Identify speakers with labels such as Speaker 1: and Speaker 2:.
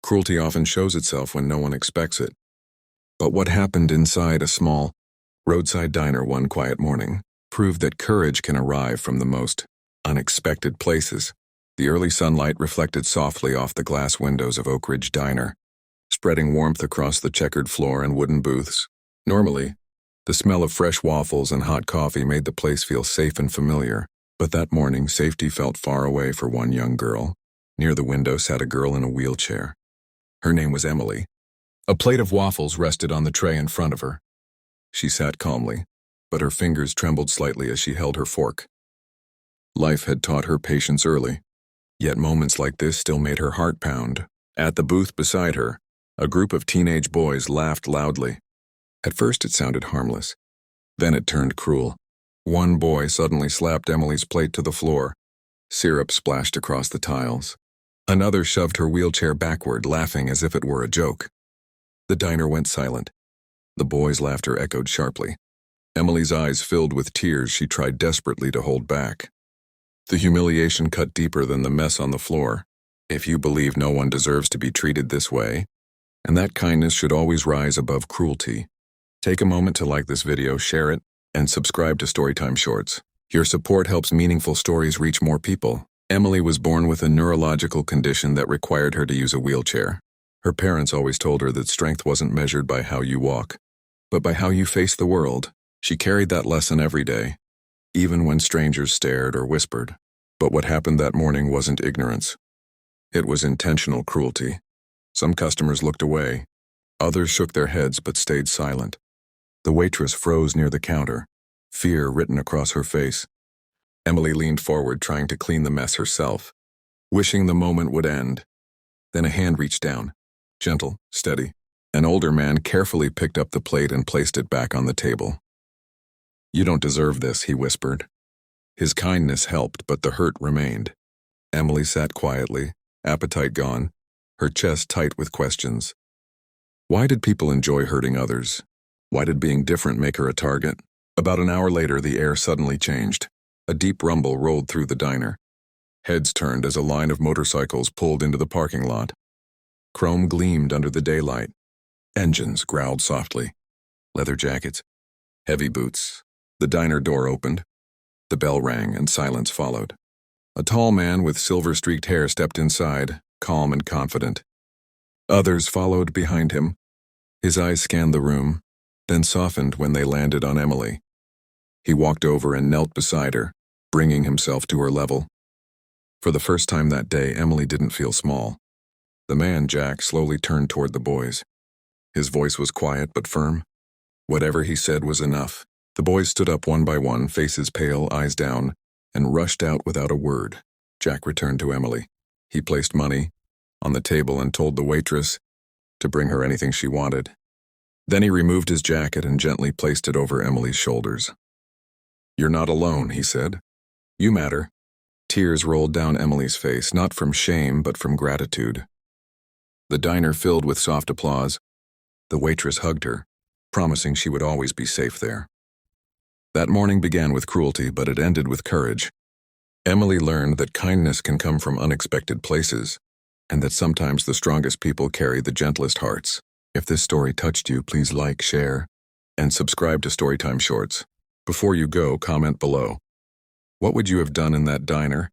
Speaker 1: Cruelty often shows itself when no one expects it. But what happened inside a small, roadside diner one quiet morning proved that courage can arrive from the most unexpected places. The early sunlight reflected softly off the glass windows of Oak Ridge Diner, spreading warmth across the checkered floor and wooden booths. Normally, the smell of fresh waffles and hot coffee made the place feel safe and familiar, but that morning safety felt far away for one young girl. Near the window sat a girl in a wheelchair. Her name was Emily. A plate of waffles rested on the tray in front of her. She sat calmly, but her fingers trembled slightly as she held her fork. Life had taught her patience early, yet moments like this still made her heart pound. At the booth beside her, a group of teenage boys laughed loudly. At first it sounded harmless. Then it turned cruel. One boy suddenly slapped Emily's plate to the floor. Syrup splashed across the tiles. Another shoved her wheelchair backward, laughing as if it were a joke. The diner went silent. The boys' laughter echoed sharply. Emily's eyes filled with tears she tried desperately to hold back. The humiliation cut deeper than the mess on the floor. If you believe no one deserves to be treated this way, and that kindness should always rise above cruelty, take a moment to like this video, share it, and subscribe to Storytime Shorts. Your support helps meaningful stories reach more people. Emily was born with a neurological condition that required her to use a wheelchair. Her parents always told her that strength wasn't measured by how you walk, but by how you face the world. She carried that lesson every day, even when strangers stared or whispered. But what happened that morning wasn't ignorance. It was intentional cruelty. Some customers looked away. Others shook their heads but stayed silent. The waitress froze near the counter, fear written across her face. Emily leaned forward, trying to clean the mess herself, wishing the moment would end. Then a hand reached down, gentle, steady. An older man carefully picked up the plate and placed it back on the table. "You don't deserve this," he whispered. His kindness helped, but the hurt remained. Emily sat quietly, appetite gone, her chest tight with questions. Why did people enjoy hurting others? Why did being different make her a target? About an hour later, the air suddenly changed. A deep rumble rolled through the diner. Heads turned as a line of motorcycles pulled into the parking lot. Chrome gleamed under the daylight. Engines growled softly. Leather jackets. Heavy boots. The diner door opened. The bell rang and silence followed. A tall man with silver-streaked hair stepped inside, calm and confident. Others followed behind him. His eyes scanned the room, then softened when they landed on Emily. He walked over and knelt beside her, bringing himself to her level. For the first time that day, Emily didn't feel small. The man, Jack, slowly turned toward the boys. His voice was quiet but firm. Whatever he said was enough. The boys stood up one by one, faces pale, eyes down, and rushed out without a word. Jack returned to Emily. He placed money on the table and told the waitress to bring her anything she wanted. Then he removed his jacket and gently placed it over Emily's shoulders. "You're not alone," he said. "You matter." Tears rolled down Emily's face, not from shame but from gratitude. The diner filled with soft applause. The waitress hugged her, promising she would always be safe there. That morning began with cruelty, but it ended with courage. Emily learned that kindness can come from unexpected places, and that sometimes the strongest people carry the gentlest hearts. If this story touched you, please like, share, and subscribe to Storytime Shorts. Before you go, comment below. What would you have done in that diner?